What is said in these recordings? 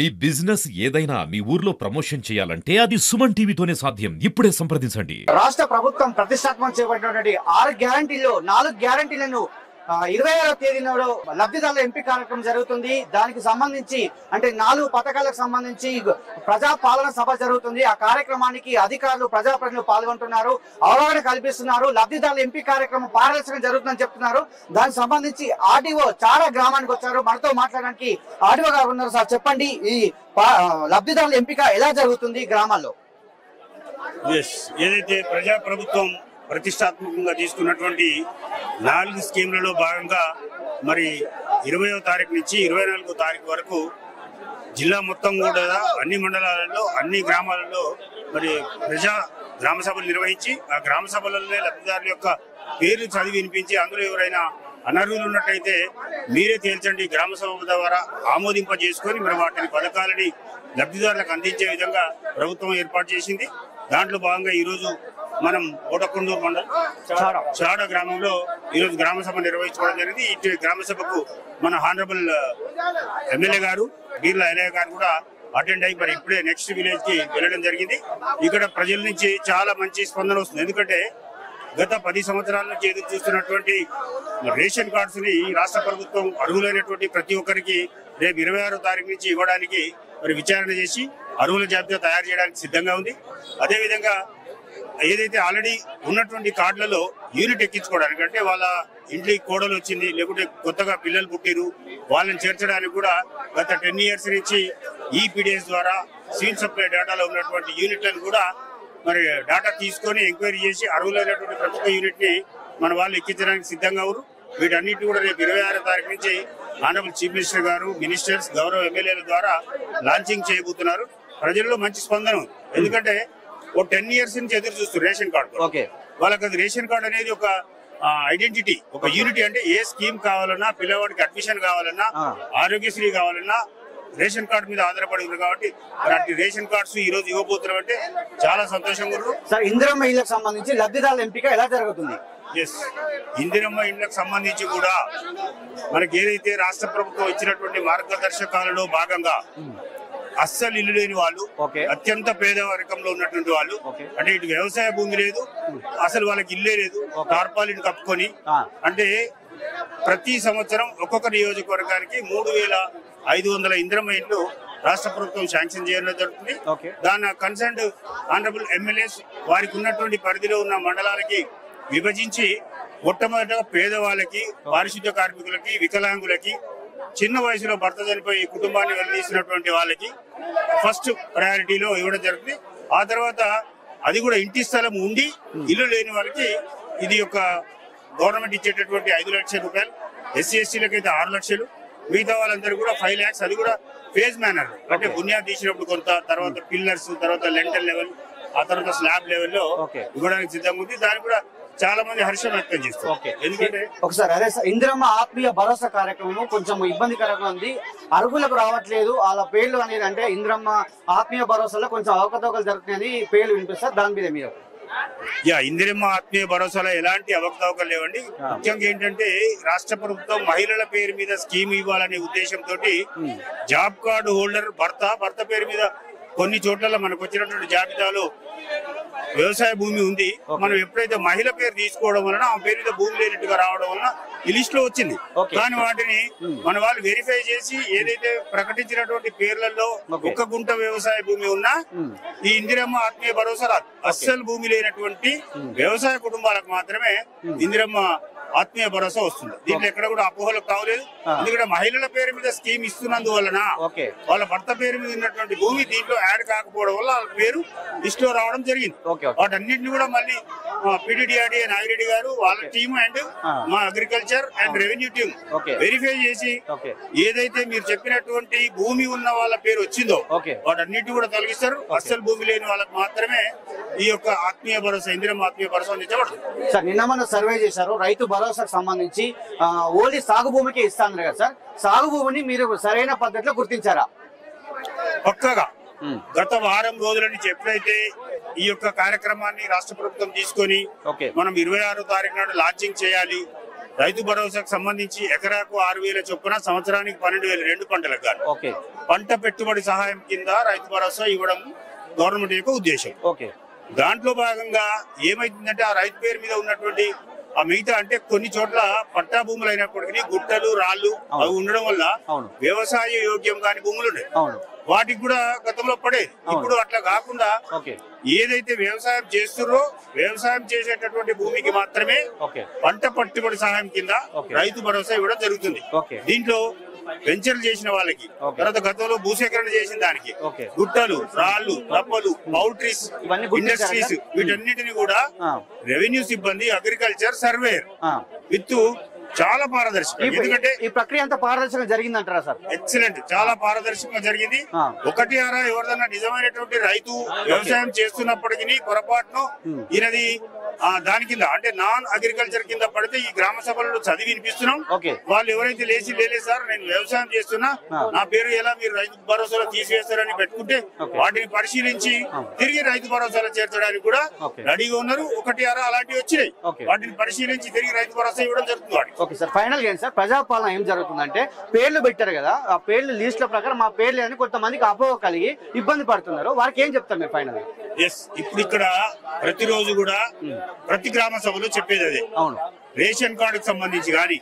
మీ business ఏదైనా మీ ఊర్లో promotion చేయాలంటే అది సుమన్ టీవీతోనే సాధ్యం. ఇప్పుడే సంప్రదించండి. రాష్ట్ర ప్రభుత్వం ప్రతిష్టాత్మకం చేపట్టినటువంటి 6 గ్యారంటీల్లో 4 గ్యారంటీలను 26వ తేదీ నాడు లబ్ధిదారుల ఎంపిక కార్యక్రమం జరుగుతుంది. దానికి సంబంధించి అంటే 4 పథకాలకు సంబంధించి ప్రజా పాలన సభ జరుగుతుంది. ఆ కార్యక్రమానికి అధికారులు ప్రజాప్రతినిధులు పాల్గొంటున్నారు, అవగాహన కల్పిస్తున్నారు. లబ్ధిదారుల ఎంపిక కార్యక్రమం పారదర్శకంగా జరుగుతుందని చెప్తున్నారు. దానికి సంబంధించి ఆర్డీఓ చాలా గ్రామానికి వచ్చారు. మనతో మాట్లాడడానికి ఆర్డీఓ గారు ఉన్నారు. సార్ చెప్పండి, ఈ లబ్ధిదారుల ఎంపిక ఎలా జరుగుతుంది గ్రామాల్లో? ఏదైతే ప్రజా ప్రభుత్వం ప్రతిష్టాత్మకంగా తీసుకున్నటువంటి 4 స్కీమ్లలో భాగంగా మరి 20వ తారీఖు నుంచి 24వ తారీఖు వరకు జిల్లా మొత్తం కూడా అన్ని మండలాలలో అన్ని గ్రామాలలో మరి గ్రామ సభలు నిర్వహించి ఆ గ్రామ సభలలోనే లబ్ధిదారుల యొక్క పేర్లు చదివి వినిపించి అందులో ఎవరైనా అనర్హులు ఉన్నట్టయితే మీరే తేల్చండి, గ్రామ సభ ద్వారా ఆమోదింపజేసుకొని మరి వాటిని పథకాలని లబ్ధిదారులకు అందించే విధంగా ప్రభుత్వం ఏర్పాటు చేసింది. దాంట్లో భాగంగా ఈరోజు మనం కోటకొండూరు మండలం చాడ గ్రామంలో ఈరోజు గ్రామ సభ నిర్వహించుకోవడం జరిగింది. ఇటు గ్రామ సభకు మన హానరబుల్ ఎమ్మెల్యే గారు బీర్లా ఎలయ్య గారు కూడా అటెండ్ అయ్యి మరి ఇప్పుడే నెక్స్ట్ విలేజ్ కి వెళ్ళడం జరిగింది. ఇక్కడ ప్రజల నుంచి చాలా మంచి స్పందన వస్తుంది. ఎందుకంటే గత 10 సంవత్సరాల నుంచి ఎదురు చూస్తున్నటువంటి రేషన్ కార్డ్స్ ని రాష్ట్ర ప్రభుత్వం అర్హులైనటువంటి ప్రతి ఒక్కరికి రేపు 26వ తారీఖు నుంచి ఇవ్వడానికి మరి విచారణ చేసి అర్హుల జాబితా తయారు చేయడానికి సిద్ధంగా ఉంది. అదేవిధంగా ఏదైతే ఆల్రెడీ ఉన్నటువంటి కార్డులలో యూనిట్ ఎక్కించుకోవడానికి అంటే వాళ్ళ ఇంటికి కోడలు వచ్చింది లేకుంటే కొత్తగా పిల్లలు పుట్టిరు వాళ్ళని చేర్చడానికి కూడా గత 10 years నుంచి ఈపీడిఎస్ ద్వారా సివిల్ సప్లై డేటాలో ఉన్నటువంటి యూనిట్లను కూడా మరి డేటా తీసుకొని ఎంక్వైరీ చేసి అర్హులైనటువంటి ప్రతి ఒక్క యూనిట్ ని మన వాళ్ళు ఎక్కించడానికి సిద్ధంగా ఉన్నారు. వీటన్నిటి కూడా రేపు 26వ తారీఖు నుంచి ఆనరబుల్ చీఫ్ మినిస్టర్ గారు, మినిస్టర్స్, గౌరవ ఎమ్మెల్యేల ద్వారా లాంచింగ్ చేయబోతున్నారు. ప్రజల్లో మంచి స్పందన ఉంది. ఎందుకంటే ఓ 10 years నుంచి ఎదురు చూస్తారు రేషన్ కార్డు. వాళ్ళకి అది రేషన్ కార్డు అనేది ఒక ఐడెంటిటీ, ఒక యూనిటీ. అంటే ఏ స్కీమ్ కావాలన్నా, పిల్లవాడికి అడ్మిషన్ కావాలన్నా, ఆరోగ్యశ్రీ కావాలన్నా రేషన్ కార్డు మీద ఆధారపడి ఉంది. కాబట్టి అలాంటి రేషన్ కార్డ్స్ ఈ రోజు ఇవ్వబోతున్నాం అంటే చాలా సంతోషంగా ఉన్నారు. సార్, ఇందిరమ్మ ఇళ్లకు సంబంధించి లబ్ధిదారుల ఎంపిక ఎలా జరుగుతుంది? ఇందిరమ్మ ఇళ్లకు సంబంధించి కూడా మనకి ఏదైతే రాష్ట్ర ప్రభుత్వం ఇచ్చినటువంటి మార్గదర్శకాలలో భాగంగా అస్సలు ఇల్లు లేని వాళ్ళు, అత్యంత పేదవర్గంలో ఉన్నటువంటి వాళ్ళు, అంటే ఇటు వ్యవసాయ భూమి లేదు, అసలు వాళ్ళకి ఇల్లే లేదు, టార్పాలిన్ కప్పుకొని, అంటే ప్రతి సంవత్సరం ఒక్కొక్క నియోజకవర్గానికి 3500 ఇందిరమ్మ ఇళ్లు రాష్ట్ర ప్రభుత్వం శాంక్షన్ చేయడం జరుగుతుంది. దాని కన్సర్న్డ్ ఆనరబుల్ ఎమ్మెల్యేస్ వారికి ఉన్నటువంటి పరిధిలో ఉన్న మండలాలకి విభజించి మొట్టమొదటిగా పేదవాళ్ళకి, పారిశుద్ధ్య కార్మికులకి, వికలాంగులకి, చిన్న వయసులో భర్త చనిపోయి కుటుంబాన్ని వెళ్లదీసినటువంటి వాళ్ళకి ఫస్ట్ ప్రయారిటీలో ఇవ్వడం జరుగుతుంది. ఆ తర్వాత అది కూడా ఇంటి స్థలం ఉండి ఇల్లు లేని వాళ్ళకి ఇది ఒక గవర్నమెంట్ ఇచ్చేటటువంటి 5 లక్షల రూపాయలు, ఎస్సీ ఎస్టీలకు అయితే 6 లక్షలు, మిగతా వాళ్ళందరూ కూడా 5 lakhs. అది కూడా ఫేజ్ మేనర్, అంటే బునియాద్ తీసినప్పుడు కొంత, తర్వాత పిల్లర్స్, తర్వాత లెంటల్ లెవెల్, ఆ తర్వాత స్లాబ్ లెవెల్లో ఇవ్వడానికి సిద్ధంగా ఉంది. దానికి కూడా చాలా మంది హర్షం వ్యక్తం చేస్తారు. ఎందుకంటే ఒకసారి అదే ఇందిరమ్మ ఆత్మీయ భరోసా కార్యక్రమం కొంచెం ఇబ్బందికరంగా ఉంది, అర్హులకు రావట్లేదు వాళ్ళ పేర్లు అనేది. అంటే ఇందిరమ్మ ఆత్మీయ భరోసాలో కొంచెం అవకతవకలు జరుగుతున్నాయని పేర్లు వినిపిస్తారు, దాని మీద మీరు? ఇందిరమ్మ ఆత్మీయ భరోసాలో ఎలాంటి అవకతవకలు లేవండి. ముఖ్యంగా ఏంటంటే రాష్ట్ర ప్రభుత్వం మహిళల పేరు మీద స్కీమ్ ఇవ్వాలనే ఉద్దేశంతో జాబ్ కార్డు హోల్డర్ భర్త పేరు మీద కొన్ని చోట్ల మనకు వచ్చినటువంటి జాబితాలో వ్యవసాయ భూమి ఉంది. మనం ఎప్పుడైతే మహిళ పేరు తీసుకోవడం వలన ఆ పేరు మీద భూమి లేనట్టుగా రావడం వలన ఈ లిస్ట్ లో వచ్చింది. కానీ వాటిని మన వాళ్ళు వెరిఫై చేసి ఏదైతే ప్రకటించినటువంటి పేర్లలో 1 గుంట వ్యవసాయ భూమి ఉన్నా ఈ ఇందిరమ్మ ఆత్మీయ భరోసా రాదు. అస్సలు భూమి లేనటువంటి వ్యవసాయ కుటుంబాలకు మాత్రమే ఇందిరమ్మ ఆత్మీయ భరోసా వస్తుంది. దీంట్లో ఎక్కడ కూడా అపోహలకు కావలేదు. ఎందుకంటే మహిళల పేరు మీద స్కీమ్ ఇస్తున్నందువలన వాళ్ళ భర్త పేరు మీద ఉన్నటువంటి భూమి దీంట్లో యాడ్ కాకపోవడం వల్ల వాళ్ళ పేరు లిస్ట్ లో రావడం జరిగింది. వాటన్నింటినీ కూడా మళ్ళీ పిడిడిఆర్డీఏ నాగిరెడ్డి గారు, వాళ్ళ టీమ్ అండ్ మా agriculture and revenue team verify చేసి ఏదైతే మీరు చెప్పినటువంటి భూమి ఉన్న వాళ్ళ పేరు వచ్చిందో వాటన్నిటిని కూడా తొలగిస్తారు. అస్సలు భూమి లేని వాళ్ళకి మాత్రమే ఈ యొక్క ఆత్మీయ భరోసా, ఇందిరమ్మ ఆత్మీయ భరోసా అందించబడుతుంది. సార్, నిన్న మనం సర్వే చేశారు, రైతు భరోసాకు సంబంధించి ఓన్లీ సాగు భూమికి ఇస్తాను కదా సార్, సాగు భూమిని మీరు సరైన పద్ధతిలో గుర్తించారా? పక్కగా గత వారం రోజుల నుంచి ఎప్పుడైతే ఈ యొక్క కార్యక్రమాన్ని రాష్ట్ర ప్రభుత్వం తీసుకొని మనం 26వ తారీఖు నాడు లాంచింగ్ చేయాలి, రైతు భరోసాకు సంబంధించి ఎకరాకు 6,000 చొప్పున సంవత్సరానికి 12,000 2 పంటలకు గాను ఓకే పంట పెట్టుబడి సహాయం కింద రైతు భరోసా ఇవ్వడం గవర్నమెంట్ యొక్క ఉద్దేశం. ఓకే దాంట్లో భాగంగా ఏమైతుందంటే ఆ రైతు పేరు మీద ఉన్నటువంటి ఆ మిగతా అంటే కొన్ని చోట్ల పట్టా భూములు అయినప్పటికీ గుట్టలు రాళ్లు అవి ఉండడం వల్ల వ్యవసాయ యోగ్యం కాని భూములు ఉన్నాయి. వాటికి కూడా గతంలో పడేది. ఇప్పుడు అట్లా కాకుండా ఏదైతే వ్యవసాయం చేస్తున్నారో వ్యవసాయం చేసేటటువంటి భూమికి మాత్రమే పంట పెట్టుబడి సహాయం కింద రైతు భరోసా ఇవ్వడం జరుగుతుంది. దీంట్లో వెంచర్లు చేసిన వాళ్ళకి, తర్వాత గతంలో భూసేకరణ చేసిన దానికి, గుట్టలు రాళ్లు రప్పలు పౌల్ట్రీస్ ఇండస్ట్రీస్ వీటన్నిటిని కూడా రెవెన్యూ సిబ్బంది అగ్రికల్చర్ సర్వేయర్ విత్ చాలా పారదర్శకంగా, ఎందుకంటే ఈ ప్రక్రియ అంతా పారదర్శకంగా జరిగిందంటారా సార్? ఎక్సలెంట్, చాలా పారదర్శకంగా జరిగింది. ఒకటి ఆరా ఎవరిదన్నా నిజమైనటువంటి రైతు వ్యవసాయం చేస్తున్నప్పటికీ పొరపాటును ఈయనది దాని కింద అంటే నాన్ అగ్రికల్చర్ కింద పడితే ఈ గ్రామ సభలలో చదివి వినిపిస్తున్నాం. వాళ్ళు ఎవరైతే లేదు సార్ నేను వ్యవసాయం చేస్తున్నా నా పేరు ఎలా మీరు రైతు భరోసాలో తీసివేస్తారని పెట్టుకుంటే వాటిని పరిశీలించి తిరిగి రైతు భరోసాలో చేర్చడానికి కూడా రెడీగా ఉన్నారు. ఒకటి ఆరా అలాంటివి వచ్చినాయి, వాటిని పరిశీలించి తిరిగి రైతు భరోసా ఇవ్వడం జరుగుతుంది. ఓకే సార్, ఫైనల్ ఏంటి సార్ ప్రజాపాలన ఏం జరుగుతుందంటే పేర్లు పెట్టారు కదా, ఆ పేర్లు లిస్ట్ లో ప్రకారం మా పేర్లు అని కొంతమందికి అపోహ కలిగి ఇబ్బంది పడుతున్నారు. వారికి ఏం చెప్తారు మీరు ఫైనల్? ఇప్పుడు ఇక్కడ ప్రతిరోజు కూడా ప్రతి గ్రామ సభలో చెప్పేది అదే. అవును, రేషన్ కార్డుకి సంబంధించి గాని,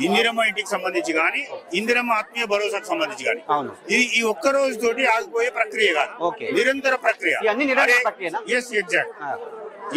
ఇందిరమ్మ ఇంటికి సంబంధించి గాని, ఇందిరమ్మ ఆత్మీయ భరోసాకు సంబంధించి గాని, ఇది ఈ ఒక్క రోజు తోటి ఆగిపోయే ప్రక్రియ కాదు, నిరంతర ప్రక్రియ. ఎగ్జాక్ట్.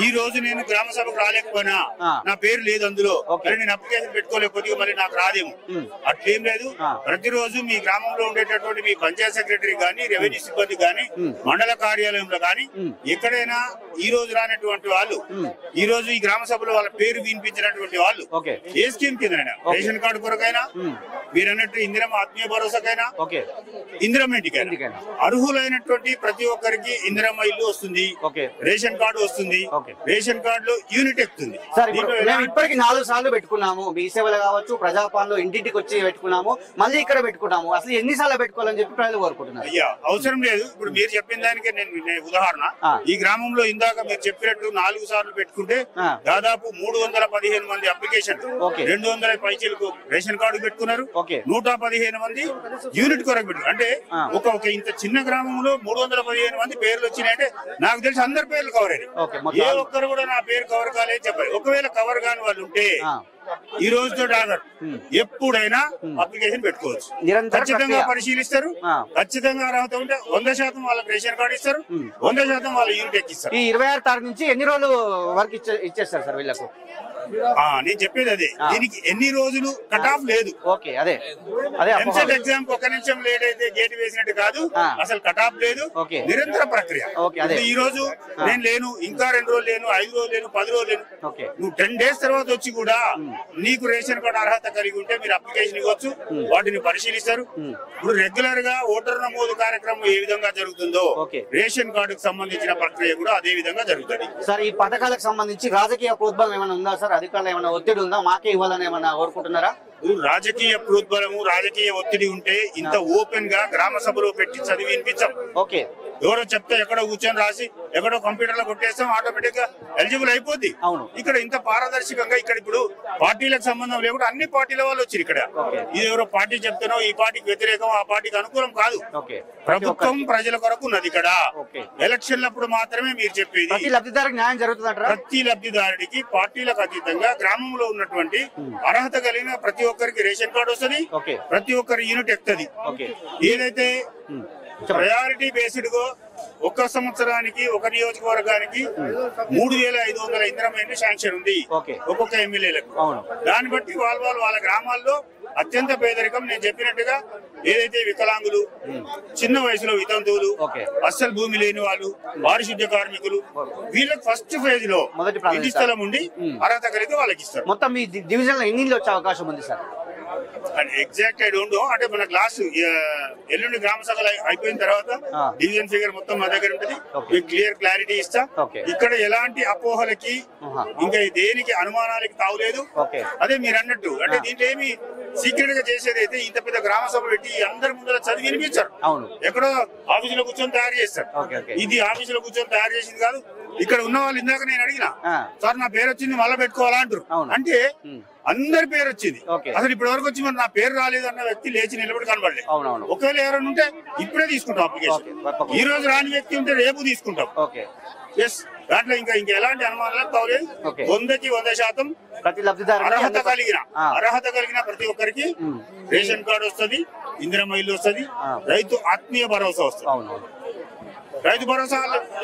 ఈ రోజు నేను గ్రామ సభకు రాలేకపోయినా నా పేరు లేదు అందులో, నేను అప్లికేషన్ పెట్టుకోలేకపోతే మళ్ళీ నాకు రాదేమో, అట్లేం లేదు. ప్రతిరోజు మీ గ్రామంలో ఉండేటటువంటి మీ పంచాయత్ సెక్రటరీ గాని, రెవెన్యూ సిబ్బంది గాని, మండల కార్యాలయంలో గాని ఎక్కడైనా ఈ రోజు రానటువంటి వాళ్ళు ఈ రోజు ఈ గ్రామ సభలో వాళ్ళ పేరు వినిపించినటువంటి వాళ్ళు ఏ స్కీమ్ కిందైనా, రేషన్ కార్డు కొరకైనా, మీరు అన్నట్టు ఇందిరమ్మ ఆత్మీయ భరోసాకైనా, ఇందిరమ్మ ఇంటికైనా అర్హులైనటువంటి ప్రతి ఒక్కరికి ఇందిరమ్మ ఇల్లు వస్తుంది, రేషన్ కార్డు వస్తుంది, రేషన్ కార్డు లో యూనిట్ ఎక్కుతుంది. ఇప్పటికి 4 సార్లు పెట్టుకున్నాము, మీ సేవలు కావచ్చు ప్రజాపాలనలో ఇంటింటికి వచ్చి పెట్టుకున్నాము, మళ్ళీ ఇక్కడ పెట్టుకున్నాము, అసలు ఎన్నిసార్లు పెట్టుకోవాలని చెప్పి ప్రజలు కోరుకుంటున్నారు. అయ్యా అవసరం లేదు. ఇప్పుడు మీరు చెప్పిన దానికే నేను ఉదాహరణ, ఈ గ్రామంలో ఇందాక మీరు చెప్పినట్టు 4 సార్లు పెట్టుకుంటే దాదాపు 315 మంది అప్లికేషన్, 200 పైచీలకు రేషన్ కార్డు పెట్టుకున్నారు, 115 మంది యూనిట్ కొరకు పెట్టుకున్నారు. అంటే ఒక ఇంత చిన్న గ్రామంలో 315 మంది పేర్లు వచ్చినాయంటే నాకు తెలిసి అందరి పేర్లు కవర్ అయ్యాయి. ఏ ఒక్కరు కూడా నా పేరు కవర్ కాలేదు చెప్పాలి. ఒకవేళ కవర్ కాని వాళ్ళు ఉంటే ఈ రోజుతో ఆగరు, ఎప్పుడైనా అప్లికేషన్ పెట్టుకోవచ్చు. ఖచ్చితంగా పరిశీలిస్తారు, ఖచ్చితంగా అర్హత ఉంటే 100% వాళ్ళకి రేషన్ కార్డు ఇస్తారు, 100% వాళ్ళ యూనిట్ ఎక్కిస్తారు. ఈ 26 తారీఖు నుంచి ఎన్ని రోజులు వరకు ఇచ్చేస్తారు సార్ వీళ్ళకు? నేను చెప్పేది అదే, దీనికి ఎన్ని రోజులు కట్ ఆఫ్ లేదు. ఎంసెట్ ఎగ్జామ్ ఒక నిమిషం లేట్ అయితే గేట్ వేసినట్టు కాదు, అసలు కట్ ఆఫ్ లేదు, నిరంతర ప్రక్రియ. ఈ రోజు నేను లేను, ఇంకా 2 రోజులు లేను, 5 రోజులు లేను, 10 రోజులు లేను, నువ్వు 10 డేస్ తర్వాత వచ్చి కూడా నీకు రేషన్ కార్డు అర్హత కలిగి ఉంటే మీరు అప్లికేషన్ ఇవ్వచ్చు, వాటిని పరిశీలిస్తారు. ఇప్పుడు రెగ్యులర్ గా ఓటర్ నమోదు కార్యక్రమం ఏ విధంగా జరుగుతుందో రేషన్ కార్డుకు సంబంధించిన ప్రక్రియ కూడా అదే విధంగా జరుగుతుంది. సార్ ఈ పథకాలకు సంబంధించి రాజకీయ ప్రోద్బలం ఏమైనా ఉందా సార్? అధికారులు ఏమైనా ఒత్తిడి ఉందా, మాకే ఇవ్వాలని ఏమైనా కోరుకుంటున్నారా? రాజకీయ ప్రోద్బలము రాజకీయ ఒత్తిడి ఉంటే ఇంత ఓపెన్ గా గ్రామ సభలో పెట్టి చదివి వినిపించాం. ఎవరో చెప్తే ఎక్కడో కూర్చొని రాసి ఎక్కడో కంప్యూటర్ లో కొట్టేస్తాం, ఆటోమేటిక్ గా ఎలిజిబుల్ అయిపోద్ది. ఇక్కడ ఇంత పారదర్శకంగా ఇక్కడ ఇప్పుడు పార్టీలకు సంబంధం లేకుండా అన్ని పార్టీల వాళ్ళు వచ్చారు. ఇక్కడ ఇది ఎవరో పార్టీ చెప్తానో ఈ పార్టీకి వ్యతిరేకం ఆ పార్టీకి అనుకూలం కాదు, ప్రభుత్వం ప్రజల కొరకు ఉన్నది. ఇక్కడ ఎలక్షన్లప్పుడు మాత్రమే మీరు చెప్పేది ప్రతి లబ్ధిదారుడికి న్యాయం జరుగుతుంది. ప్రతి లబ్ధిదారుడికి పార్టీలకు అతీతంగా గ్రామంలో ఉన్నటువంటి అర్హత కలిగిన ప్రతి ఒక్కరికి రేషన్ కార్డు వస్తుంది, ప్రతి ఒక్కరి యూనిట్ ఎక్కుతుంది. ఏదైతే ప్రయారిటీ బేస్డ్ గా ఒక్క సంవత్సరానికి ఒక నియోజకవర్గానికి 3,500 ఇందిరమ్మ శాంక్షన్ ఉంది ఒక్కొక్క ఎమ్మెల్యేలకు. దాన్ని బట్టి వాళ్ళ గ్రామాల్లో అత్యంత పేదరికం, నేను చెప్పినట్టుగా ఏదైతే వికలాంగులు, చిన్న వయసులో వితంతువులు, అస్సలు భూమి లేని వాళ్ళు, పారిశుద్ధ్య కార్మికులు, వీళ్ళకి ఫస్ట్ ఫేజ్ లో ఇంటి స్థలం ఉండి అర్హత కలిగితే వాళ్ళకి ఇస్తారు. మొత్తం మీ డివిజన్ లో ఎన్ని వచ్చే అవకాశం ఉంది sir? Exact I don't know. అంటే మన క్లాస్ ఎల్లుండి గ్రామ సభలు అయిపోయిన తర్వాత డివిజన్ ఫిగర్ మొత్తం మా దగ్గర ఉంటుంది, క్లియర్ క్లారిటీ ఇస్తా. ఇక్కడ ఎలాంటి అపోహలకి ఇంకా దేనికి అనుమానాలకి తావులేదు. అదే మీరు అన్నట్టు అంటే దీంట్లో ఏమి సీక్రెట్ గా చేసేది అయితే ఇంత పెద్ద గ్రామ సభ పెట్టి అందరి ముందర చదివి వినిపించారు. ఎక్కడో ఆఫీసులో కూర్చొని తయారు చేస్తారు. ఇది ఆఫీసులో కూర్చొని తయారు చేసింది కాదు, ఇక్కడ ఉన్న వాళ్ళు ఇందాక నేను అడిగిన ఆ, సార్ నా పేరు వచ్చింది మళ్ళీ పెట్టుకోవాలా అంటారు. అవును. అంటే ఉమ్, అందరి పేరు వచ్చింది. ఓకే. అసలు ఇప్పటి వరకు వచ్చి మరి నా పేరు రాలేదు అన్న వ్యక్తి లేచి నిలబడి కనబడలేదు. అవునవును. ఒకవేళ ఎవరైనా ఉంటే ఇప్పుడే తీసుకుంటాం అప్లికేషన్. ఓకే, తప్పకుండా. ఈ రోజు రాని వ్యక్తి ఉంటే రేపు తీసుకుంటాం. ఓకే. ఎస్, దాంట్లో ఇంకా ఎలాంటి అనుమానాలు తావలేదు. ఓకే. 100కి 100% ప్రతి లబ్ధిదారు అర్హత కలిగిన ప్రతి ఒక్కరికి రేషన్ కార్డు వస్తుంది, ఇందిరమ్మ ఇల్లు వస్తుంది, రైతు ఆత్మీయ భరోసా వస్తుంది. అవునవును. రైతు భరోసా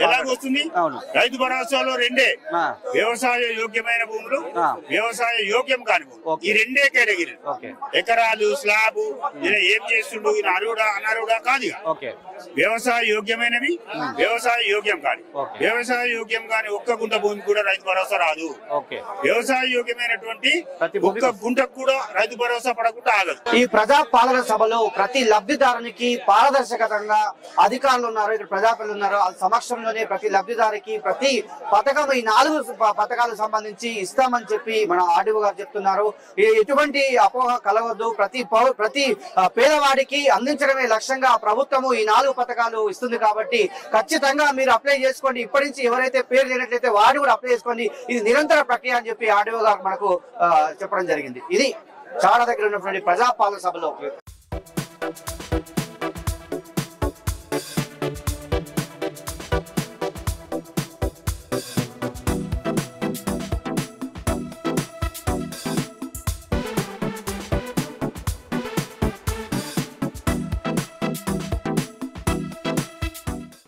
ఎలాగ వస్తుంది? అవును. రైతు భరోసాలో రెండే, ఆ, వ్యవసాయ యోగ్యమైన భూములు, ఆ. వ్యవసాయ యోగ్యం కాని భూములు. ఓకే. ఈ రెండే కేటగిరీ. ఓకే. ఎకరాలు, స్లాబ్, ఈయన ఏం చేస్తుండు, ఈయన అర్హుడా అనర్హుడా కాదు ఇక. ఓకే. వ్యవసాయ యోగ్యమైనవి, వ్యవసాయ యోగ్యం కాని. ఓకే. వ్యవసాయ యోగ్యం కాని ఒక్క గుంట భూమి కూడా రైతు భరోసా రాదు. ఓకే. వ్యవసాయ యోగ్యమైనటువంటి ప్రతి భూమికి ఒక్క గుంటకు కూడా రైతు భరోసా పడకుండా ఆగదు. ఈ ప్రజా పాలన సభలో ప్రతి లబ్ధిదారునికి పారదర్శకతంగా అధికారులు ఉన్నారు, ఇక్కడ ప్రజాప్రతినిధులు ఉన్నారు. ఆ సమక్షంలోనే ప్రతి లబ్ధిదారికి ప్రతి పథకం, ఈ 4 పథకాలకు సంబంధించి ఇస్తామని చెప్పి మన ఆర్డీఓ గారు చెప్తున్నారు. ఎటువంటి అపోహ కలగొద్దు. ప్రతి పేదవాడికి అందించడమే లక్ష్యంగా ప్రభుత్వము ఈ 4 పథకాలు ఇస్తుంది కాబట్టి ఖచ్చితంగా మీరు అప్లై చేసుకోండి. ఇప్పటి నుంచి ఎవరైతే పేరు లేనట్లయితే వారు కూడా అప్లై చేసుకోండి. ఇది నిరంతర ప్రక్రియ అని చెప్పి ఆర్డీఓ గారు మనకు చెప్పడం జరిగింది. ఇది చాలా దగ్గర ఉన్నటువంటి ప్రజాపాలన సభలో